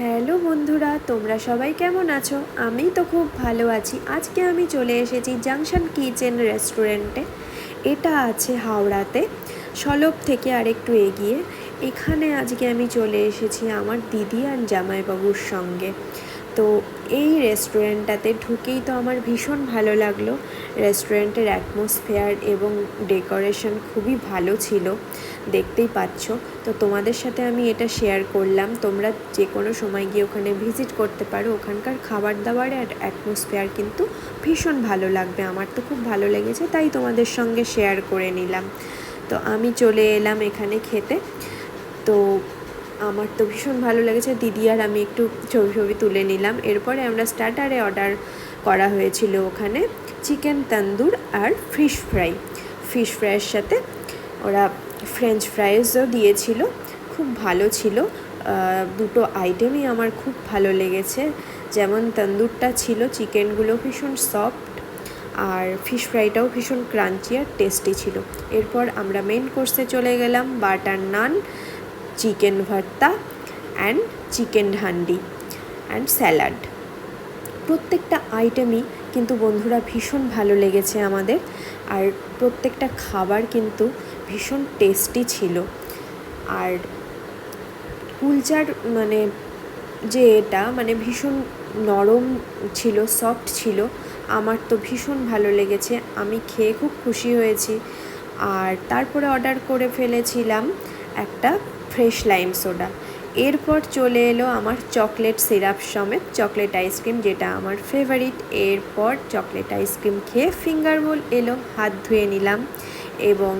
Hello বন্ধুরা, তোমরা সবাই কেমন আছো? আমি তো খুব ভালো আছি। আজকে আমি চলে এসেছি জাংশন কিচেন রেস্টুরেন্টে। এটা আছে হাওড়াতে, সলভ থেকে আরেকটু এগিয়ে। এখানে আজকে আমি চলে এসেছি আমার দিদি আর জামাইবাবুর সঙ্গে। তো এই রেস্টুরেন্টটাতে ঢুকেই তো আমার ভীষণ ভালো লাগলো। রেস্টুরেন্টের অ্যাটমসফিয়ার এবং ডেকোরেশন খুবই ভালো ছিল, দেখতেই পাচ্ছ। তো তোমাদের সাথে আমি এটা শেয়ার করলাম। তোমরা যে কোনো সময় গিয়ে ওখানে ভিজিট করতে পারো। ওখানকার খাবার দাবার আর অ্যাটমসফিয়ার কিন্তু ভীষণ ভালো লাগবে। আমার তো খুব ভালো লেগেছে, তাই তোমাদের সঙ্গে শেয়ার করে নিলাম। তো আমি চলে এলাম এখানে খেতে। তো আমার তো ভীষণ ভালো লেগেছে। দিদি আর আমি একটু ছবি তুলে নিলাম। এরপরে আমরা স্টার্টারে অর্ডার করা হয়েছিল ওখানে চিকেন তন্দুর আর ফিশ ফ্রাইয়ের সাথে ওরা ফ্রেঞ্চ ফ্রাইজও দিয়েছিল। খুব ভালো ছিল। দুটো আইটেমই আমার খুব ভালো লেগেছে। যেমন তন্দুরটা ছিল, চিকেনগুলো ভীষণ সফট, আর ফিশ ফ্রাইটাও ভীষণ ক্রাঞ্চি আর টেস্টি ছিল। এরপর আমরা মেন কোর্সে চলে গেলাম, বাটার নান, চিকেন ভর্তা and chicken handi and salad. প্রত্যেকটা আইটেমই কিন্তু বন্ধুরা ভীষণ ভালো লেগেছে আমাদের। আর প্রত্যেকটা খাবার কিন্তু ভীষণ টেস্টি ছিল। আর কুলচার এটা ভীষণ নরম ছিল, সফট ছিল। আমার তো ভীষণ ভালো লেগেছে, আমি খেয়ে খুব খুশি হয়েছি। আর তারপরে অর্ডার করে ফেলেছিলাম একটা ফ্রেশ লাইম সোডা। এরপর চলে এলো আমার চকলেট সিরাপ সমেত চকলেট আইসক্রিম, যেটা আমার ফেভারিট। এরপর চকলেট আইসক্রিম খেয়ে ফিঙ্গার বোল এলো, হাত ধুয়ে নিলাম এবং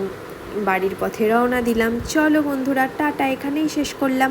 বাড়ির পথে রওনা দিলাম। চলো বন্ধুরা, টাটা, এখানেই শেষ করলাম।